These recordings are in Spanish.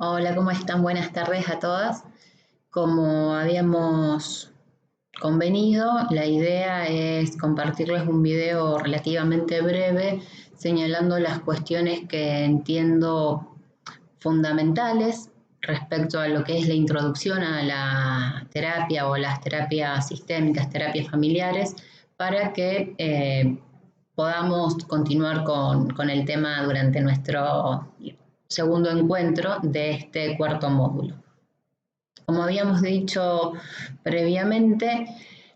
Hola, ¿cómo están? Buenas tardes a todas. Como habíamos convenido, la idea es compartirles un video relativamente breve señalando las cuestiones que entiendo fundamentales respecto a lo que es la introducción a la terapia o las terapias sistémicas, terapias familiares, para que podamos continuar con el tema durante nuestro segundo encuentro de este cuarto módulo. Como habíamos dicho previamente,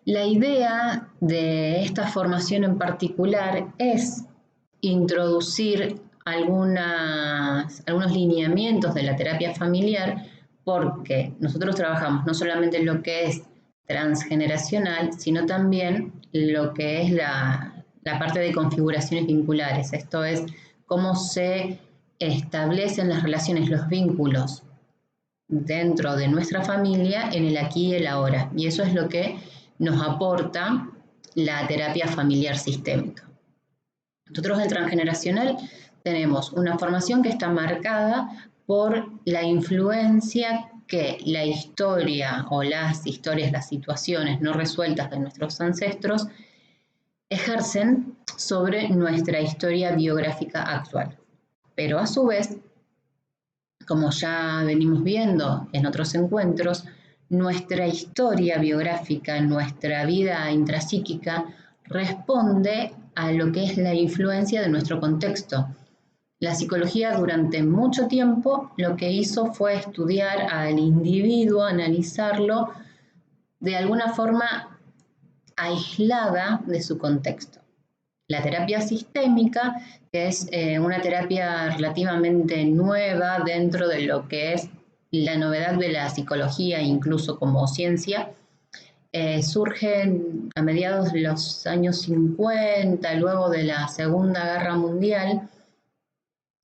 la idea de esta formación en particular es introducir algunos lineamientos de la terapia familiar, porque nosotros trabajamos no solamente en lo que es transgeneracional, sino también lo que es la parte de configuraciones vinculares. Esto es cómo se establecen las relaciones, los vínculos dentro de nuestra familia en el aquí y el ahora. Y eso es lo que nos aporta la terapia familiar sistémica. Nosotros en transgeneracional tenemos una formación que está marcada por la influencia que la historia o las historias, las situaciones no resueltas de nuestros ancestros ejercen sobre nuestra historia biográfica actual. Pero a su vez, como ya venimos viendo en otros encuentros, nuestra historia biográfica, nuestra vida intrapsíquica, responde a lo que es la influencia de nuestro contexto. La psicología durante mucho tiempo lo que hizo fue estudiar al individuo, analizarlo de alguna forma aislada de su contexto. La terapia sistémica, que es una terapia relativamente nueva dentro de lo que es la novedad de la psicología, incluso como ciencia, surge a mediados de los años 50, luego de la Segunda Guerra Mundial,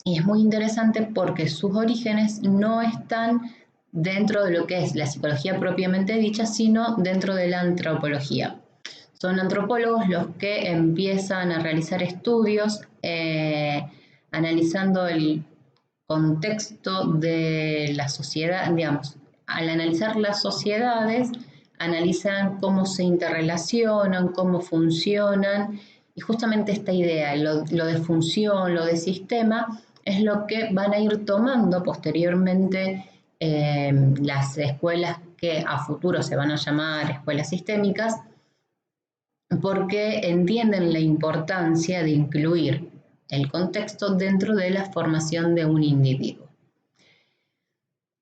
y es muy interesante porque sus orígenes no están dentro de lo que es la psicología propiamente dicha, sino dentro de la antropología. Son antropólogos los que empiezan a realizar estudios analizando el contexto de la sociedad, digamos, al analizar las sociedades, analizan cómo se interrelacionan, cómo funcionan, y justamente esta idea, lo de función, lo de sistema, es lo que van a ir tomando posteriormente las escuelas que a futuro se van a llamar escuelas sistémicas, porque entienden la importancia de incluir el contexto dentro de la formación de un individuo.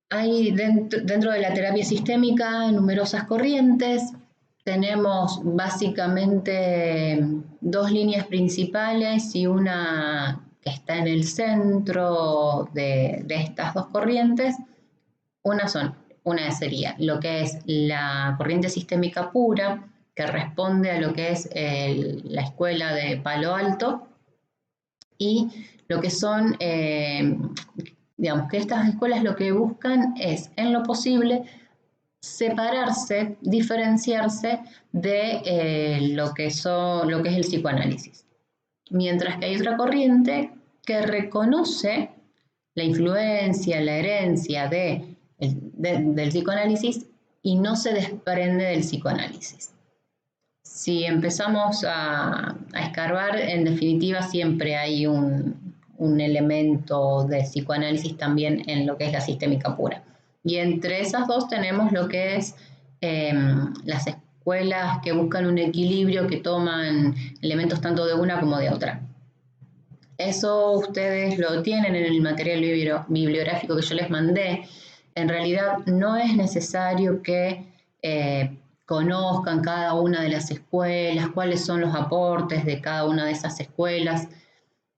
Hay dentro de la terapia sistémica numerosas corrientes. Tenemos básicamente dos líneas principales y una que está en el centro de estas dos corrientes. Una sería lo que es la corriente sistémica pura, que responde a lo que es la escuela de Palo Alto, y lo que son, digamos que estas escuelas lo que buscan es, en lo posible, separarse, diferenciarse de lo que es el psicoanálisis. Mientras que hay otra corriente que reconoce la influencia, la herencia del psicoanálisis y no se desprende del psicoanálisis. Si empezamos a escarbar, en definitiva siempre hay un elemento de psicoanálisis también en lo que es la sistémica pura. Y entre esas dos tenemos lo que es las escuelas que buscan un equilibrio, que toman elementos tanto de una como de otra. Eso ustedes lo tienen en el material bibliográfico que yo les mandé. En realidad no es necesario que conozcan cada una de las escuelas, cuáles son los aportes de cada una de esas escuelas,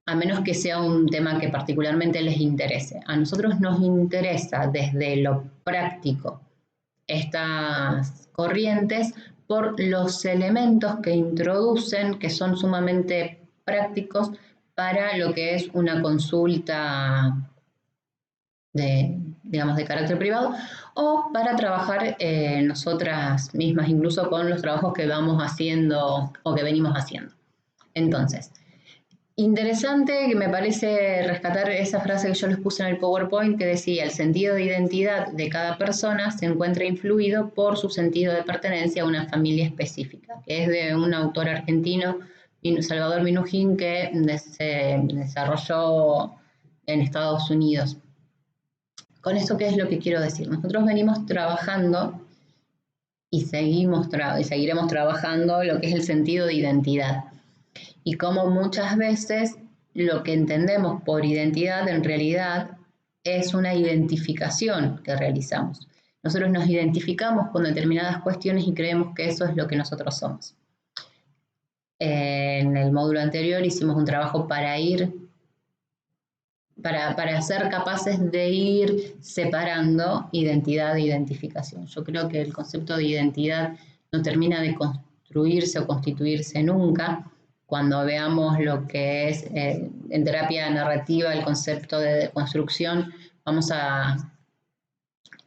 a menos que sea un tema que particularmente les interese. A nosotros nos interesa desde lo práctico estas corrientes por los elementos que introducen, que son sumamente prácticos para lo que es una consulta de carácter privado, o para trabajar nosotras mismas, incluso con los trabajos que vamos haciendo o que venimos haciendo. Entonces, Interesante, que me parece rescatar esa frase que yo les puse en el PowerPoint que decía: el sentido de identidad de cada persona se encuentra influido por su sentido de pertenencia a una familia específica, que es de un autor argentino, Salvador Minujín, que se desarrolló en Estados Unidos. Con esto, ¿qué es lo que quiero decir? Nosotros venimos trabajando y seguiremos trabajando lo que es el sentido de identidad. Y como muchas veces lo que entendemos por identidad en realidad es una identificación que realizamos. Nosotros nos identificamos con determinadas cuestiones y creemos que eso es lo que nosotros somos. En el módulo anterior hicimos un trabajo para ser capaces de ir separando identidad e identificación. Yo creo que el concepto de identidad no termina de construirse o constituirse nunca. Cuando veamos lo que es en terapia narrativa el concepto de construcción, vamos a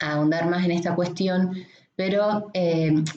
ahondar más en esta cuestión, pero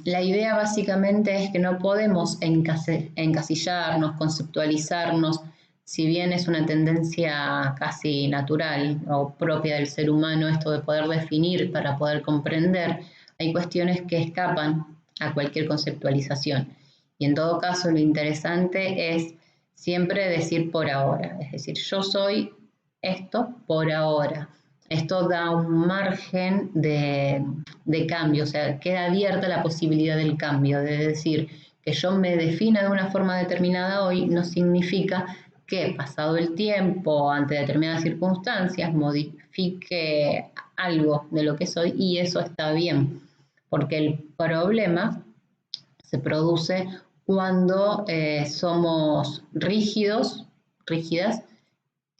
la idea básicamente es que no podemos encasillarnos, conceptualizarnos. Si bien es una tendencia casi natural o propia del ser humano esto de poder definir para poder comprender, hay cuestiones que escapan a cualquier conceptualización. Y en todo caso, lo interesante es siempre decir por ahora, es decir, yo soy esto por ahora. Esto da un margen de cambio, o sea, queda abierta la posibilidad del cambio, de decir que yo me defina de una forma determinada hoy no significa que pasado el tiempo, ante determinadas circunstancias, modifique algo de lo que soy, y eso está bien, porque el problema se produce cuando somos rígidas,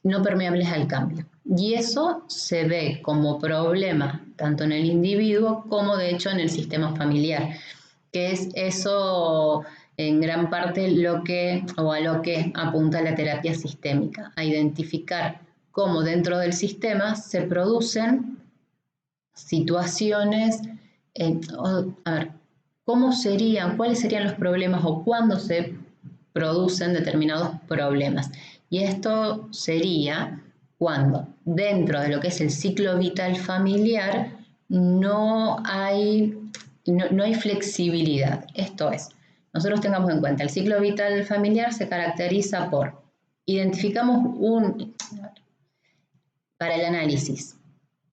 no permeables al cambio. Y eso se ve como problema tanto en el individuo como de hecho en el sistema familiar, que es eso en gran parte a lo que apunta la terapia sistémica, a identificar cómo dentro del sistema se producen situaciones, cuáles serían los problemas o cuándo se producen determinados problemas. Y esto sería cuando dentro de lo que es el ciclo vital familiar no hay flexibilidad. Esto es, nosotros tengamos en cuenta, el ciclo vital familiar se caracteriza por, para el análisis,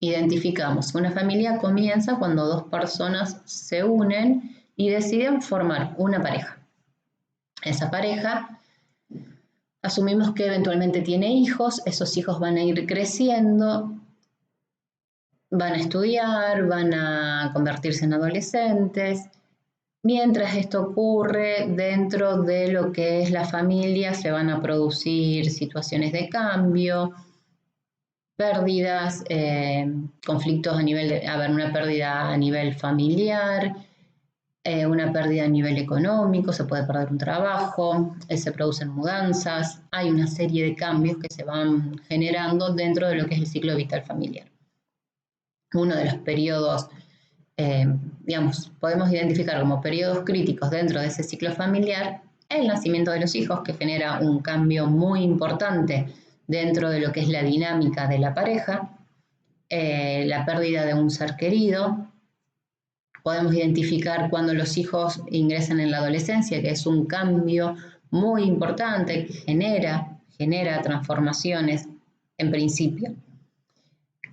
identificamos, una familia comienza cuando dos personas se unen y deciden formar una pareja. Esa pareja, asumimos que eventualmente tiene hijos, esos hijos van a ir creciendo, van a estudiar, van a convertirse en adolescentes. Mientras esto ocurre, dentro de lo que es la familia se van a producir situaciones de cambio, pérdidas, conflictos una pérdida a nivel familiar, una pérdida a nivel económico, se puede perder un trabajo, se producen mudanzas, hay una serie de cambios que se van generando dentro de lo que es el ciclo vital familiar. Uno de los periodos, podemos identificar como periodos críticos dentro de ese ciclo familiar el nacimiento de los hijos, que genera un cambio muy importante dentro de lo que es la dinámica de la pareja, la pérdida de un ser querido. Podemos identificar cuando los hijos ingresan en la adolescencia, que es un cambio muy importante que genera transformaciones en principio.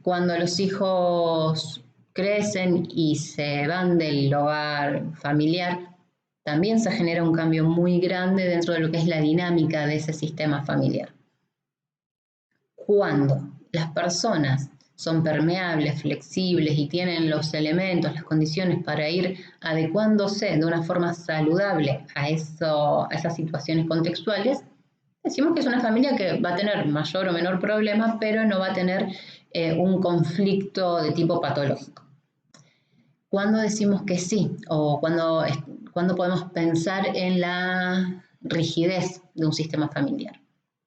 Cuando los hijos crecen y se van del hogar familiar, también se genera un cambio muy grande dentro de lo que es la dinámica de ese sistema familiar. Cuando las personas son permeables, flexibles y tienen los elementos, las condiciones para ir adecuándose de una forma saludable a esas situaciones contextuales, decimos que es una familia que va a tener mayor o menor problema, pero no va a tener un conflicto de tipo patológico. ¿Cuándo decimos que sí? O cuando podemos pensar en la rigidez de un sistema familiar.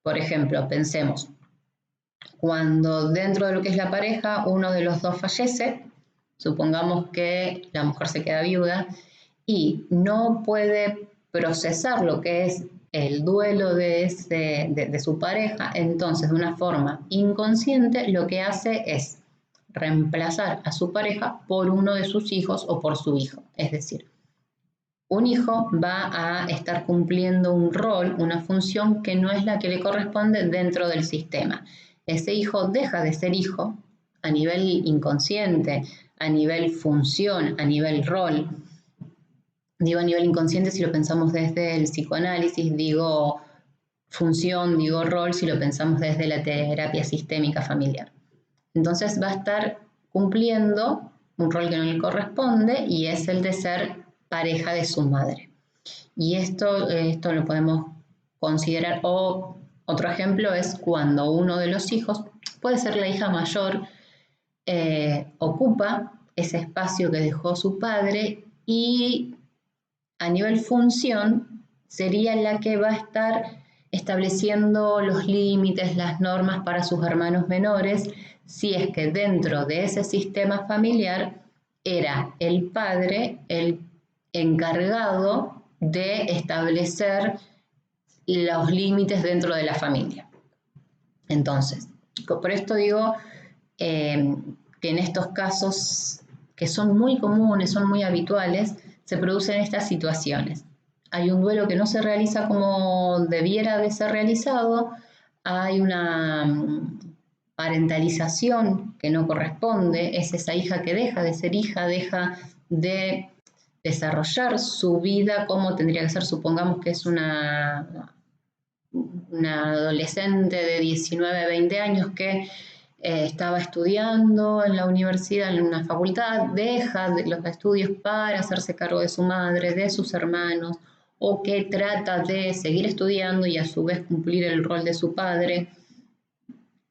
Por ejemplo, pensemos, cuando dentro de lo que es la pareja, uno de los dos fallece, supongamos que la mujer se queda viuda y no puede procesar lo que es el duelo de su pareja, entonces de una forma inconsciente lo que hace es reemplazar a su pareja por uno de sus hijos o por su hijo. Es decir, un hijo va a estar cumpliendo un rol, una función que no es la que le corresponde dentro del sistema. Ese hijo deja de ser hijo a nivel inconsciente, a nivel función, a nivel rol. Digo a nivel inconsciente si lo pensamos desde el psicoanálisis, digo función, digo rol si lo pensamos desde la terapia sistémica familiar. Entonces va a estar cumpliendo un rol que no le corresponde y es el de ser pareja de su madre. Y esto lo podemos considerar, o otro ejemplo es cuando uno de los hijos, puede ser la hija mayor, ocupa ese espacio que dejó su padre y a nivel función sería la que va a estar estableciendo los límites, las normas para sus hermanos menores, si es que dentro de ese sistema familiar era el padre el encargado de establecer los límites dentro de la familia. Entonces, por esto digo que en estos casos, que son muy comunes, son muy habituales, se producen estas situaciones. Hay un duelo que no se realiza como debiera de ser realizado, hay una parentalización que no corresponde, es esa hija que deja de ser hija, deja de desarrollar su vida como tendría que ser, supongamos que es una adolescente de 19, 20 años que estaba estudiando en la universidad, en una facultad, deja los estudios para hacerse cargo de su madre, de sus hermanos, o que trata de seguir estudiando y a su vez cumplir el rol de su padre,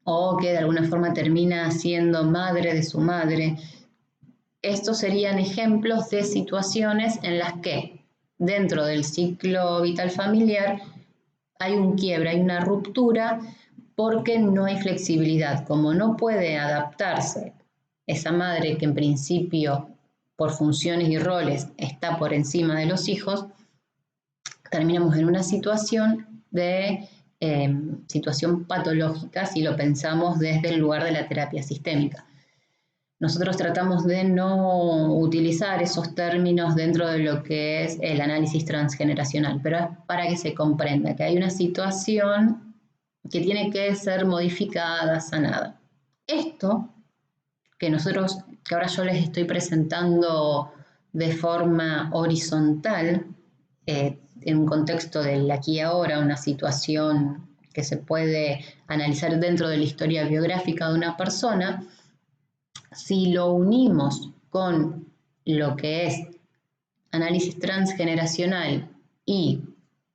o que de alguna forma termina siendo madre de su madre. Estos serían ejemplos de situaciones en las que dentro del ciclo vital familiar hay un quiebre, hay una ruptura porque no hay flexibilidad. Como no puede adaptarse esa madre que en principio por funciones y roles está por encima de los hijos, terminamos en una situación de situación patológica si lo pensamos desde el lugar de la terapia sistémica. Nosotros tratamos de no utilizar esos términos dentro de lo que es el análisis transgeneracional, pero es para que se comprenda que hay una situación que tiene que ser modificada, sanada. Esto que ahora yo les estoy presentando de forma horizontal, en un contexto del aquí y ahora, una situación que se puede analizar dentro de la historia biográfica de una persona, si lo unimos con lo que es análisis transgeneracional y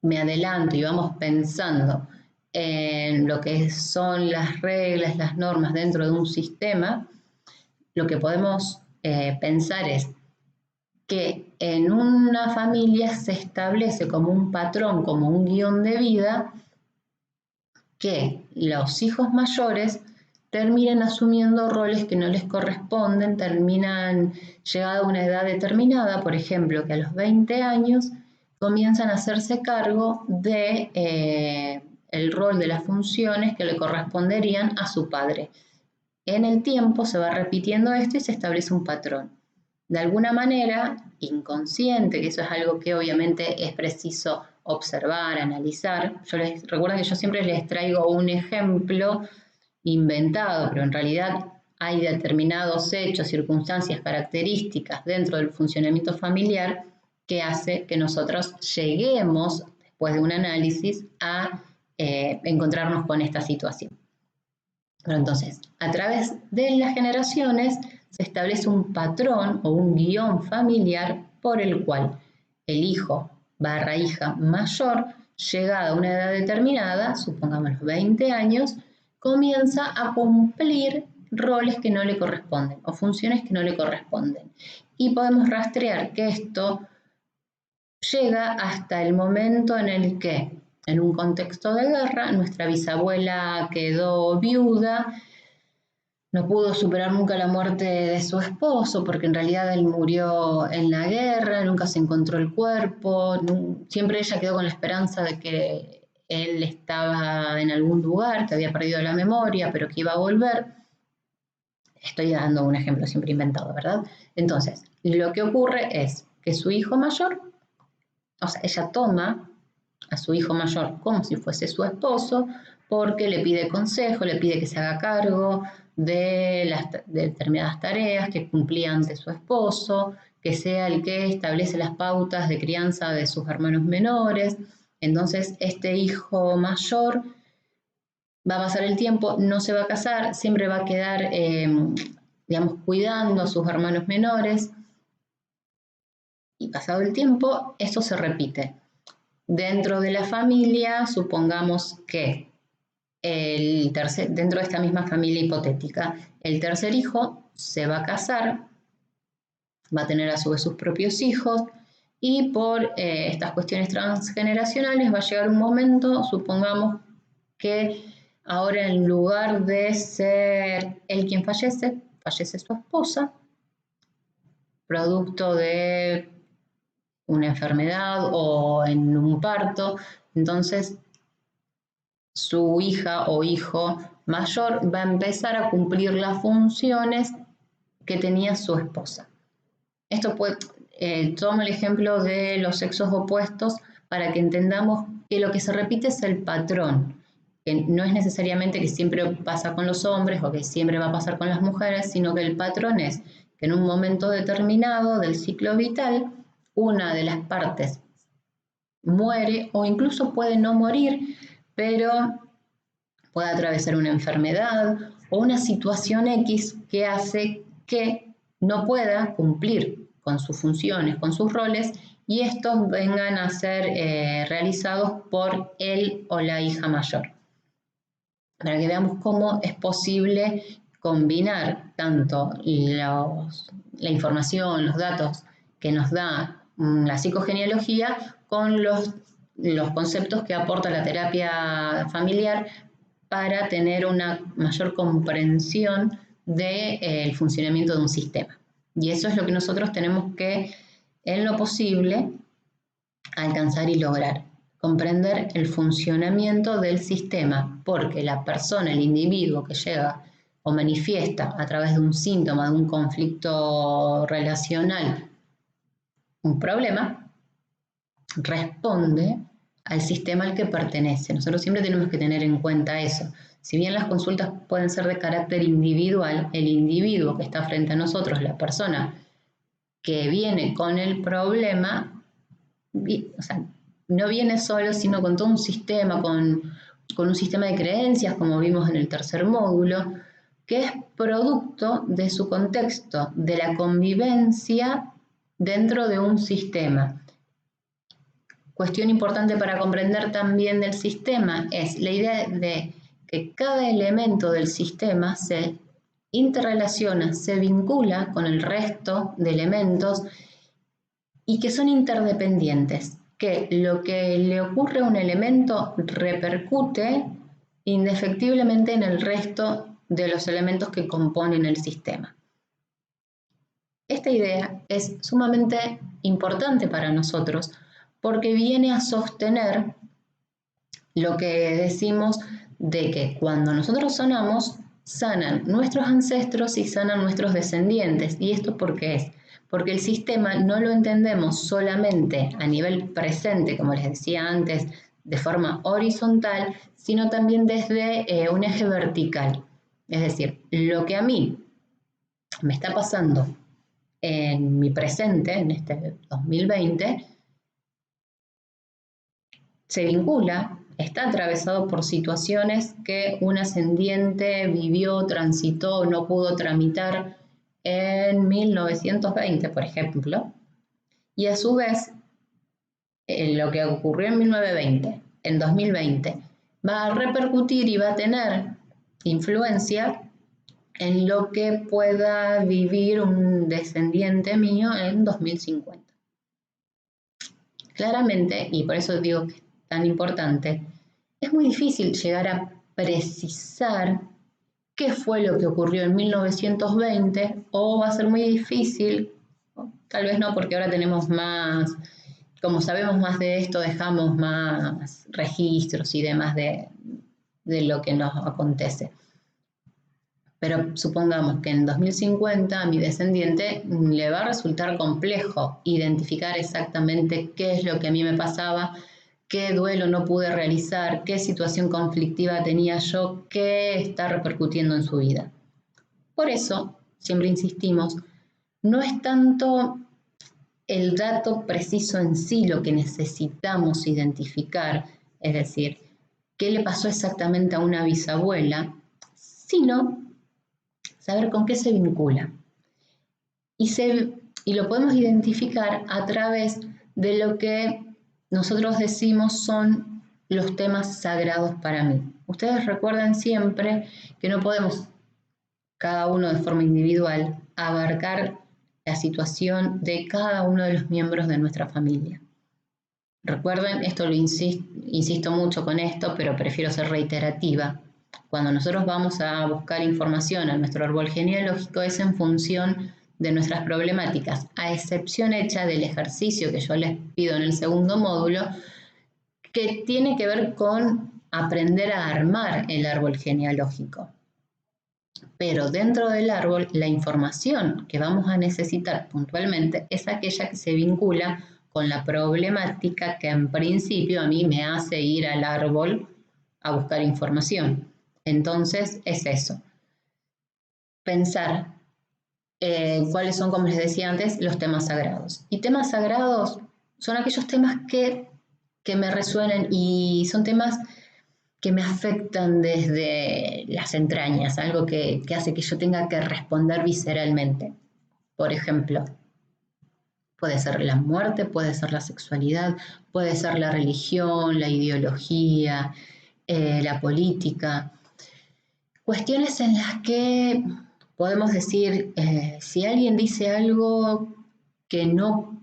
me adelanto y vamos pensando en lo que son las reglas, las normas dentro de un sistema, lo que podemos pensar es que en una familia se establece como un patrón, como un guión de vida, que los hijos mayores terminan asumiendo roles que no les corresponden, terminan llegada a una edad determinada, por ejemplo, que a los 20 años comienzan a hacerse cargo de el rol de las funciones que le corresponderían a su padre. En el tiempo se va repitiendo esto y se establece un patrón. De alguna manera, inconsciente, que eso es algo que obviamente es preciso observar, analizar. Recuerden que yo siempre les traigo un ejemplo inventado, pero en realidad hay determinados hechos, circunstancias, características dentro del funcionamiento familiar que hace que nosotros lleguemos, después de un análisis, a encontrarnos con esta situación. Pero entonces, a través de las generaciones se establece un patrón o un guión familiar por el cual el hijo / hija mayor, llegada a una edad determinada, supongamos los 20 años, comienza a cumplir roles que no le corresponden o funciones que no le corresponden. Y podemos rastrear que esto llega hasta el momento en el que, en un contexto de guerra, nuestra bisabuela quedó viuda no pudo superar nunca la muerte de su esposo, porque en realidad él murió en la guerra, nunca se encontró el cuerpo, siempre ella quedó con la esperanza de que él estaba en algún lugar, que había perdido la memoria, pero que iba a volver. Estoy dando un ejemplo siempre inventado, ¿verdad? Entonces, lo que ocurre es que su hijo mayor, o sea, ella toma a su hijo mayor como si fuese su esposo, porque le pide consejo, le pide que se haga cargo de determinadas tareas que cumplía ante su esposo, que sea el que establece las pautas de crianza de sus hermanos menores. Entonces, este hijo mayor va a pasar el tiempo, no se va a casar, siempre va a quedar, digamos, cuidando a sus hermanos menores, y pasado el tiempo, esto se repite. Dentro de la familia, supongamos que dentro de esta misma familia hipotética, el tercer hijo se va a casar, va a tener a su vez sus propios hijos, y por estas cuestiones transgeneracionales va a llegar un momento, supongamos que ahora en lugar de ser él quien fallece, fallece su esposa, producto de una enfermedad o en un parto. Entonces su hija o hijo mayor va a empezar a cumplir las funciones que tenía su esposa. Esto puede, tomo el ejemplo de los sexos opuestos para que entendamos que lo que se repite es el patrón, que no es necesariamente que siempre pasa con los hombres o que siempre va a pasar con las mujeres, sino que el patrón es que en un momento determinado del ciclo vital, una de las partes muere o incluso puede no morir, pero puede atravesar una enfermedad o una situación X que hace que no pueda cumplir con sus funciones, con sus roles, y estos vengan a ser realizados por él o la hija mayor. Para que veamos cómo es posible combinar tanto la información, los datos que nos da la psicogenealogía con los conceptos que aporta la terapia familiar para tener una mayor comprensión del funcionamiento de un sistema. Y eso es lo que nosotros tenemos que, en lo posible, alcanzar y lograr. Comprender el funcionamiento del sistema, porque la persona, el individuo que llega o manifiesta a través de un síntoma, de un conflicto relacional, un problema, responde al sistema al que pertenece. Nosotros siempre tenemos que tener en cuenta eso. Si bien las consultas pueden ser de carácter individual, el individuo que está frente a nosotros, la persona que viene con el problema, o sea, no viene solo, sino con todo un sistema, con un sistema de creencias, como vimos en el tercer módulo, que es producto de su contexto, de la convivencia dentro de un sistema. Cuestión importante para comprender también del sistema es la idea de que cada elemento del sistema se interrelaciona, se vincula con el resto de elementos y que son interdependientes, que lo que le ocurre a un elemento repercute indefectiblemente en el resto de los elementos que componen el sistema. Esta idea es sumamente importante para nosotros porque viene a sostener lo que decimos de que cuando nosotros sanamos, sanan nuestros ancestros y sanan nuestros descendientes. ¿Y esto por qué es? Porque el sistema no lo entendemos solamente a nivel presente, como les decía antes, de forma horizontal, sino también desde un eje vertical. Es decir, lo que a mí me está pasando en mi presente, en este 2020, se vincula, está atravesado por situaciones que un ascendiente vivió, transitó, no pudo tramitar en 1920, por ejemplo, y a su vez lo que ocurrió en 1920, en 2020, va a repercutir y va a tener influencia en lo que pueda vivir un descendiente mío en 2050. Claramente, y por eso digo que es tan importante, es muy difícil llegar a precisar qué fue lo que ocurrió en 1920, o va a ser muy difícil, tal vez no, porque ahora tenemos más, como sabemos más de esto, dejamos más registros y demás de lo que nos acontece. Pero supongamos que en 2050 a mi descendiente le va a resultar complejo identificar exactamente qué es lo que a mí me pasaba, qué duelo no pude realizar, qué situación conflictiva tenía yo, qué está repercutiendo en su vida. Por eso, siempre insistimos, no es tanto el dato preciso en sí lo que necesitamos identificar, es decir, qué le pasó exactamente a una bisabuela, sino saber con qué se vincula. Y lo podemos identificar a través de lo que nosotros decimos son los temas sagrados para mí. Ustedes recuerden siempre que no podemos, cada uno de forma individual, abarcar la situación de cada uno de los miembros de nuestra familia. Recuerden, esto lo insisto mucho con esto, pero prefiero ser reiterativa. Cuando nosotros vamos a buscar información a nuestro árbol genealógico es en función de nuestras problemáticas, a excepción hecha del ejercicio que yo les pido en el segundo módulo, que tiene que ver con aprender a armar el árbol genealógico. Pero dentro del árbol, la información que vamos a necesitar puntualmente es aquella que se vincula con la problemática que en principio a mí me hace ir al árbol a buscar información. Entonces es eso. Pensar cuáles son, como les decía antes, los temas sagrados. Y temas sagrados son aquellos temas que me resuenan y son temas que me afectan desde las entrañas, algo que hace que yo tenga que responder visceralmente. Por ejemplo, puede ser la muerte, puede ser la sexualidad, puede ser la religión, la ideología, la política. Cuestiones en las que podemos decir, si alguien dice algo que no,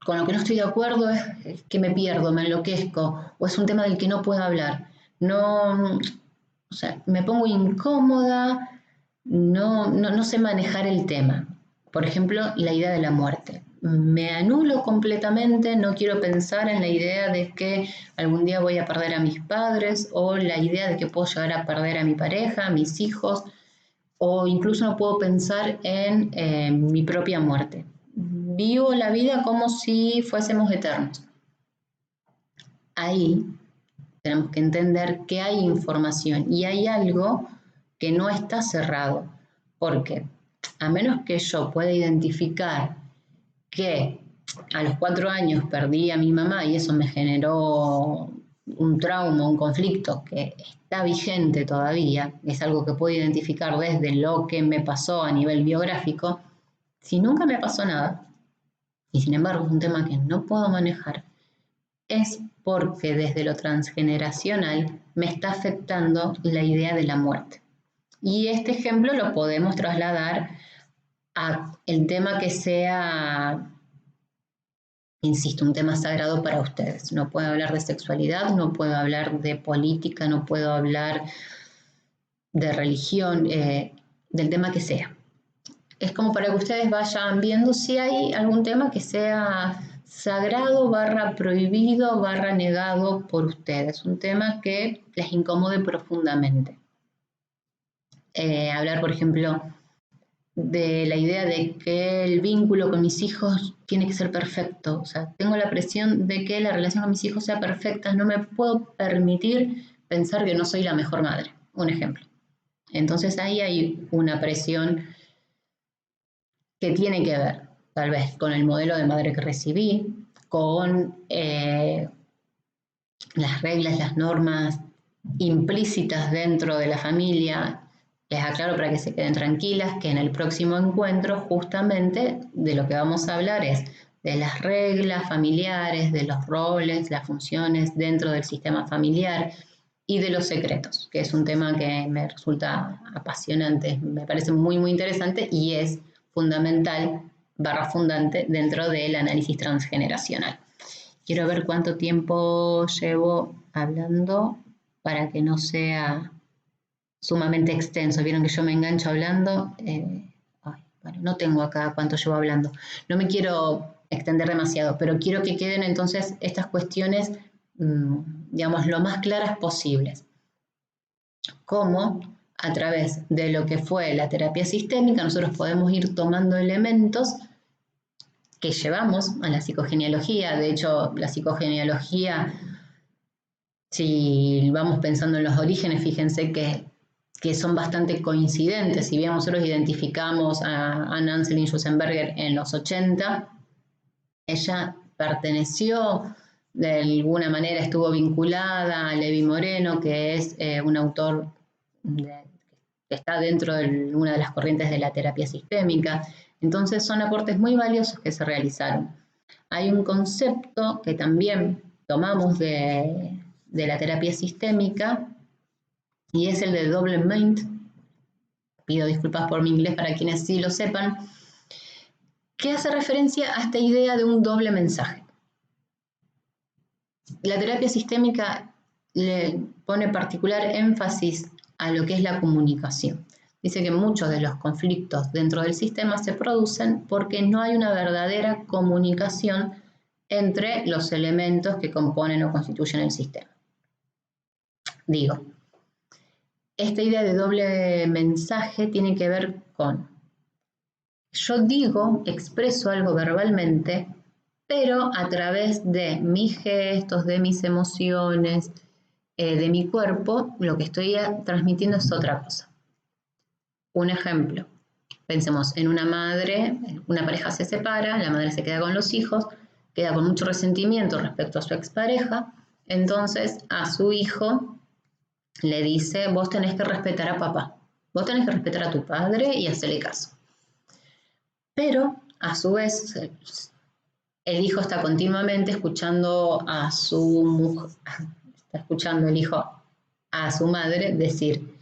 con lo que no estoy de acuerdo, es que me pierdo, me enloquezco, o es un tema del que no puedo hablar. No, o sea, me pongo incómoda, no sé manejar el tema. Por ejemplo, la idea de la muerte. Me anulo completamente, no quiero pensar en la idea de que algún día voy a perder a mis padres o la idea de que puedo llegar a perder a mi pareja, a mis hijos, o incluso no puedo pensar en mi propia muerte. Vivo la vida como si fuésemos eternos. Ahí tenemos que entender que hay información y hay algo que no está cerrado, porque a menos que yo pueda identificar que a los 4 años perdí a mi mamá y eso me generó un trauma, un conflicto que está vigente todavía, es algo que puedo identificar desde lo que me pasó a nivel biográfico, si nunca me pasó nada, y sin embargo es un tema que no puedo manejar, es porque desde lo transgeneracional me está afectando la idea de la muerte. Y este ejemplo lo podemos trasladar a el tema que sea, insisto, un tema sagrado para ustedes. No puedo hablar de sexualidad, no puedo hablar de política, no puedo hablar de religión, del tema que sea. Es como para que ustedes vayan viendo si hay algún tema que sea sagrado, prohibido, negado por ustedes. Un tema que les incomode profundamente. Hablar, por ejemplo, de la idea de que el vínculo con mis hijos tiene que ser perfecto. O sea, tengo la presión de que la relación con mis hijos sea perfecta. No me puedo permitir pensar que no soy la mejor madre. Un ejemplo. Entonces ahí hay una presión que tiene que ver, tal vez, con el modelo de madre que recibí, con las reglas, las normas implícitas dentro de la familia. Les aclaro para que se queden tranquilas que en el próximo encuentro justamente de lo que vamos a hablar es de las reglas familiares, de los roles, las funciones dentro del sistema familiar y de los secretos, que es un tema que me resulta apasionante, me parece muy, muy interesante y es fundamental, fundante dentro del análisis transgeneracional. Quiero ver cuánto tiempo llevo hablando para que no sea sumamente extenso. Vieron que yo me engancho hablando. Bueno, no tengo acá cuánto llevo hablando. No me quiero extender demasiado, pero quiero que queden entonces estas cuestiones, digamos, lo más claras posibles. Cómo a través de lo que fue la terapia sistémica nosotros podemos ir tomando elementos que llevamos a la psicogenealogía. De hecho, la psicogenealogía, si vamos pensando en los orígenes, fíjense que son bastante coincidentes. Si bien nosotros identificamos a Nancy Lynn Jusenberger en los 80, ella perteneció, de alguna manera estuvo vinculada a Levi Moreno, que es un autor que está dentro de una de las corrientes de la terapia sistémica. Entonces son aportes muy valiosos que se realizaron. Hay un concepto que también tomamos de la terapia sistémica y es el de double mind. Pido disculpas por mi inglés para quienes sí lo sepan, que hace referencia a esta idea de un doble mensaje. La terapia sistémica le pone particular énfasis a lo que es la comunicación. Dice que muchos de los conflictos dentro del sistema se producen porque no hay una verdadera comunicación entre los elementos que componen o constituyen el sistema. Digo, esta idea de doble mensaje tiene que ver con: yo digo, expreso algo verbalmente, pero a través de mis gestos, de mis emociones, de mi cuerpo, lo que estoy transmitiendo es otra cosa. Un ejemplo, pensemos en una madre, una pareja se separa, la madre se queda con los hijos, queda con mucho resentimiento respecto a su expareja, entonces a su hijo le dice: vos tenés que respetar a papá, vos tenés que respetar a tu padre y hacerle caso. Pero a su vez el hijo está continuamente escuchando a su mujer, está escuchando el hijo a su madre decir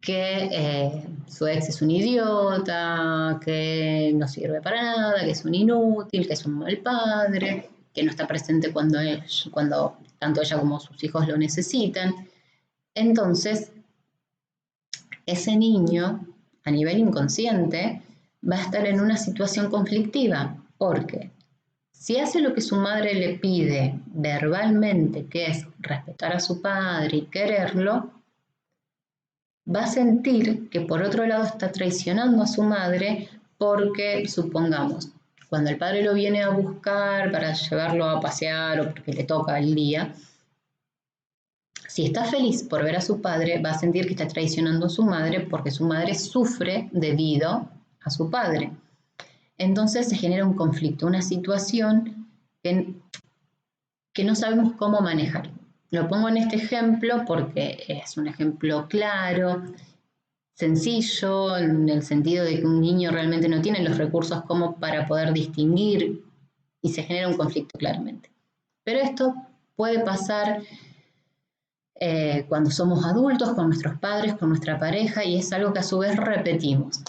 que su ex es un idiota, que no sirve para nada, que es un inútil, que es un mal padre, que no está presente cuando tanto ella como sus hijos lo necesitan. Entonces, ese niño, a nivel inconsciente, va a estar en una situación conflictiva, porque si hace lo que su madre le pide verbalmente, que es respetar a su padre y quererlo, va a sentir que por otro lado está traicionando a su madre porque, supongamos, cuando el padre lo viene a buscar para llevarlo a pasear o porque le toca el día, si está feliz por ver a su padre, va a sentir que está traicionando a su madre porque su madre sufre debido a su padre. Entonces se genera un conflicto, una situación que no sabemos cómo manejar. Lo pongo en este ejemplo porque es un ejemplo claro, sencillo, en el sentido de que un niño realmente no tiene los recursos como para poder distinguir y se genera un conflicto claramente. Pero esto puede pasar cuando somos adultos, con nuestros padres, con nuestra pareja, y es algo que a su vez repetimos.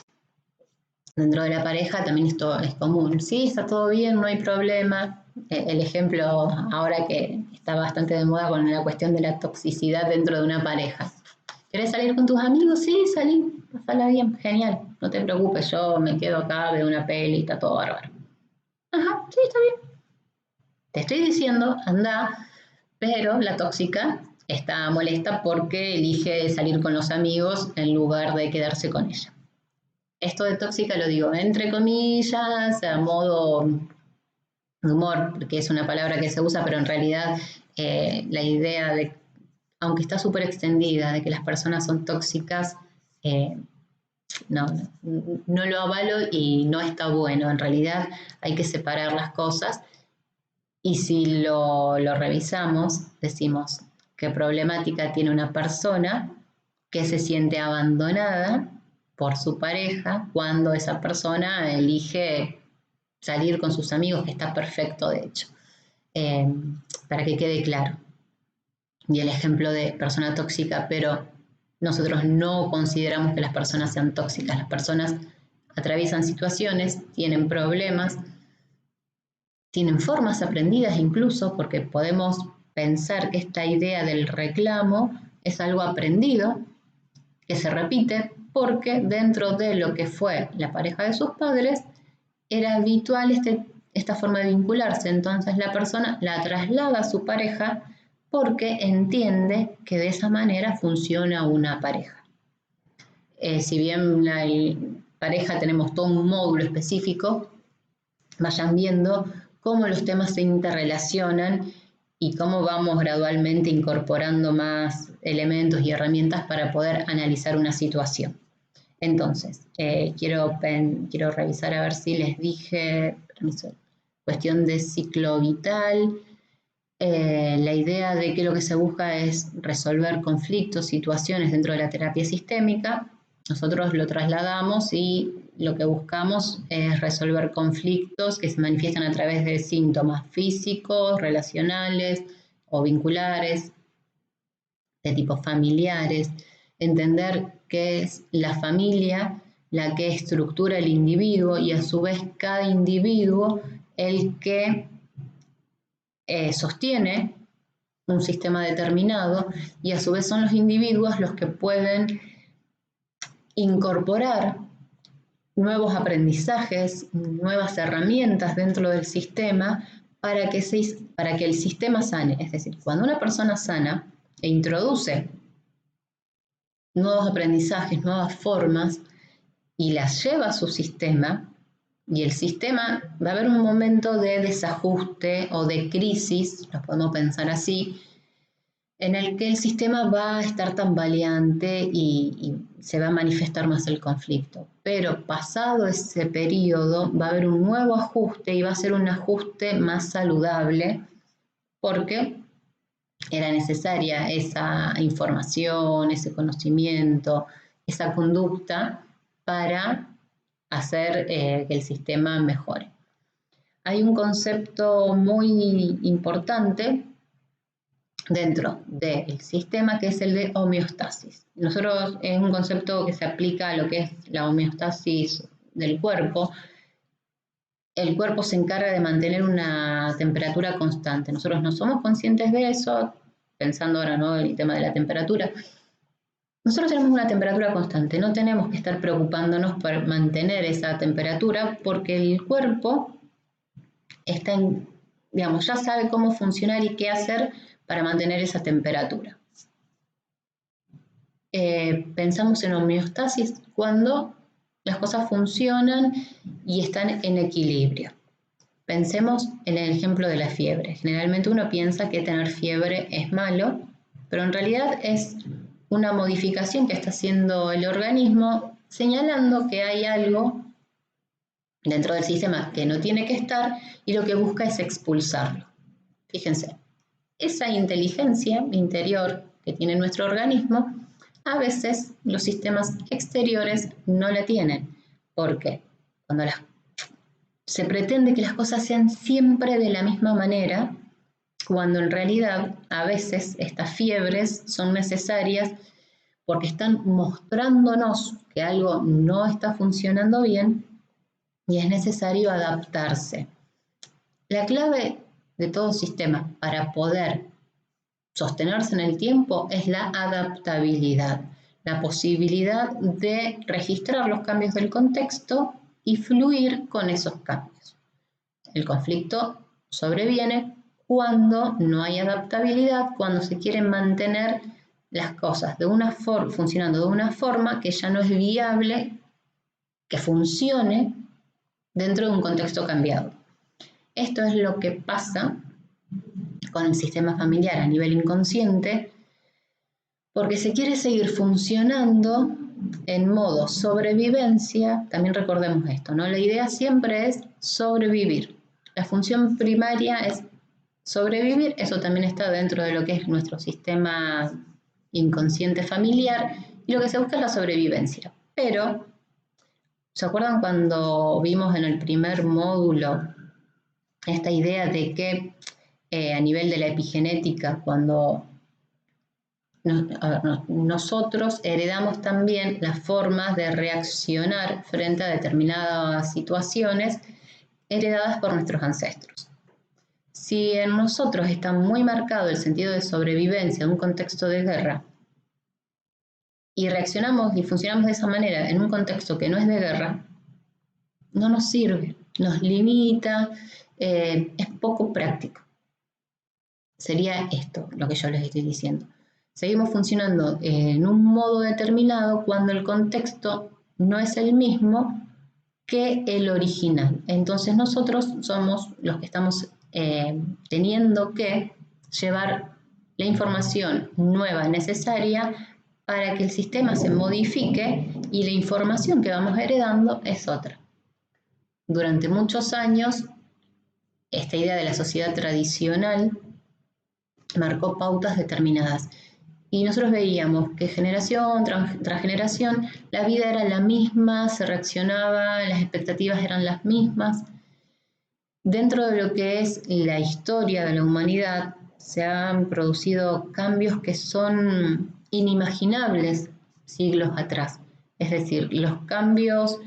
Dentro de la pareja también esto es común. Sí, está todo bien, no hay problema. El ejemplo ahora que está bastante de moda con la cuestión de la toxicidad dentro de una pareja. ¿Querés salir con tus amigos? Sí, salí, pasala bien, genial. No te preocupes, yo me quedo acá, veo una peli, está todo bárbaro. Ajá, sí, está bien. Te estoy diciendo, anda, pero la tóxica está molesta porque elige salir con los amigos en lugar de quedarse con ella. Esto de tóxica lo digo entre comillas, a modo de humor, porque es una palabra que se usa, pero en realidad la idea de, aunque está súper extendida, de que las personas son tóxicas, no lo avalo y no está bueno. En realidad hay que separar las cosas y si lo revisamos, decimos qué problemática tiene una persona que se siente abandonada por su pareja cuando esa persona elige salir con sus amigos, que está perfecto de hecho, para que quede claro. Y el ejemplo de persona tóxica, pero nosotros no consideramos que las personas sean tóxicas. Las personas atraviesan situaciones, tienen problemas, tienen formas aprendidas incluso, porque podemos pensar que esta idea del reclamo es algo aprendido, que se repite porque dentro de lo que fue la pareja de sus padres era habitual esta forma de vincularse. Entonces la persona la traslada a su pareja porque entiende que de esa manera funciona una pareja. Si bien la pareja tenemos todo un módulo específico, vayan viendo cómo los temas se interrelacionan y cómo vamos gradualmente incorporando más elementos y herramientas para poder analizar una situación. Entonces, quiero revisar a ver si les dije, cuestión de ciclo vital, la idea de que lo que se busca es resolver conflictos, situaciones dentro de la terapia sistémica. Nosotros lo trasladamos y lo que buscamos es resolver conflictos que se manifiestan a través de síntomas físicos, relacionales o vinculares, de tipo familiares, entender que es la familia la que estructura el individuo y a su vez cada individuo el que sostiene un sistema determinado y a su vez son los individuos los que pueden incorporar nuevos aprendizajes, nuevas herramientas dentro del sistema para que el sistema sane. Es decir, cuando una persona sana e introduce nuevos aprendizajes, nuevas formas y las lleva a su sistema, y el sistema va a haber un momento de desajuste o de crisis, lo podemos pensar así, en el que el sistema va a estar tambaleante y se va a manifestar más el conflicto. Pero pasado ese periodo va a haber un nuevo ajuste y va a ser un ajuste más saludable porque era necesaria esa información, ese conocimiento, esa conducta para hacer que el sistema mejore. Hay un concepto muy importante dentro del sistema que es el de homeostasis. Nosotros es un concepto que se aplica a lo que es la homeostasis del cuerpo. El cuerpo se encarga de mantener una temperatura constante. Nosotros no somos conscientes de eso, pensando ahora, ¿no?, el tema de la temperatura. Nosotros tenemos una temperatura constante, no tenemos que estar preocupándonos por mantener esa temperatura porque el cuerpo está digamos, ya sabe cómo funcionar y qué hacer para mantener esa temperatura. Pensamos en homeostasis cuando las cosas funcionan y están en equilibrio. Pensemos en el ejemplo de la fiebre. Generalmente uno piensa que tener fiebre es malo, pero en realidad es una modificación que está haciendo el organismo señalando que hay algo dentro del sistema que no tiene que estar y lo que busca es expulsarlo. Fíjense, esa inteligencia interior que tiene nuestro organismo, a veces los sistemas exteriores no la tienen, porque cuando se pretende que las cosas sean siempre de la misma manera, cuando en realidad a veces estas fiebres son necesarias porque están mostrándonos que algo no está funcionando bien y es necesario adaptarse. La clave de todo sistema para poder sostenerse en el tiempo es la adaptabilidad, la posibilidad de registrar los cambios del contexto y fluir con esos cambios. El conflicto sobreviene cuando no hay adaptabilidad, cuando se quieren mantener las cosas funcionando de una forma que ya no es viable, que funcione dentro de un contexto cambiado. Esto es lo que pasa con el sistema familiar a nivel inconsciente, porque se quiere seguir funcionando en modo sobrevivencia. También recordemos esto, ¿no? La idea siempre es sobrevivir. La función primaria es sobrevivir, eso también está dentro de lo que es nuestro sistema inconsciente familiar, y lo que se busca es la sobrevivencia. Pero, ¿se acuerdan cuando vimos en el primer módulo esta idea de que a nivel de la epigenética, cuando nosotros heredamos también las formas de reaccionar frente a determinadas situaciones heredadas por nuestros ancestros? Si en nosotros está muy marcado el sentido de sobrevivencia en un contexto de guerra, y reaccionamos y funcionamos de esa manera en un contexto que no es de guerra, no nos sirve, nos limita, es poco práctico. Sería esto lo que yo les estoy diciendo. Seguimos funcionando en un modo determinado cuando el contexto no es el mismo que el original. Entonces nosotros somos los que estamos teniendo que llevar la información nueva necesaria para que el sistema se modifique y la información que vamos heredando es otra. Durante muchos años, esta idea de la sociedad tradicional marcó pautas determinadas. Y nosotros veíamos que generación tras generación la vida era la misma, se reaccionaba, las expectativas eran las mismas. Dentro de lo que es la historia de la humanidad se han producido cambios que son inimaginables siglos atrás. Es decir, los cambios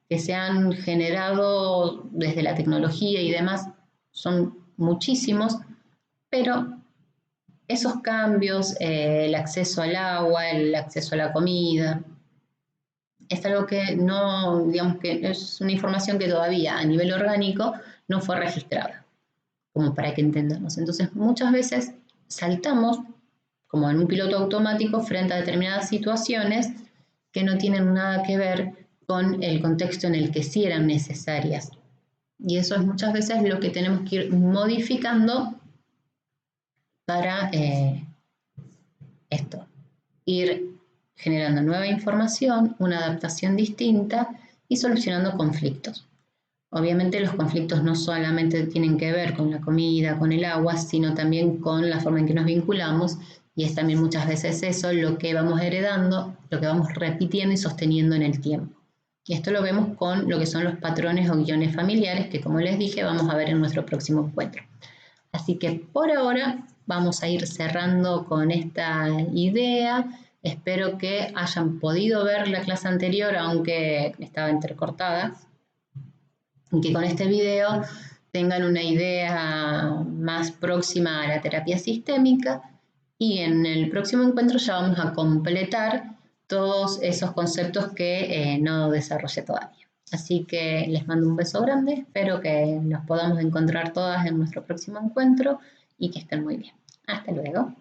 que se han generado desde la tecnología y demás son muchísimos, pero esos cambios, el acceso al agua, el acceso a la comida, es algo que no, digamos que es una información que todavía a nivel orgánico no fue registrada, como para que entendamos. Entonces, muchas veces saltamos, como en un piloto automático, frente a determinadas situaciones que no tienen nada que ver con el contexto en el que sí eran necesarias. Y eso es muchas veces lo que tenemos que ir modificando para esto, ir generando nueva información, una adaptación distinta y solucionando conflictos. Obviamente los conflictos no solamente tienen que ver con la comida, con el agua, sino también con la forma en que nos vinculamos y es también muchas veces eso lo que vamos heredando, lo que vamos repitiendo y sosteniendo en el tiempo. Y esto lo vemos con lo que son los patrones o guiones familiares que, como les dije, vamos a ver en nuestro próximo encuentro. Así que por ahora vamos a ir cerrando con esta idea. Espero que hayan podido ver la clase anterior, aunque estaba entrecortada, y que con este video tengan una idea más próxima a la terapia sistémica. Y en el próximo encuentro ya vamos a completar todos esos conceptos que no desarrollé todavía. Así que les mando un beso grande, espero que nos podamos encontrar todas en nuestro próximo encuentro y que estén muy bien. Hasta luego.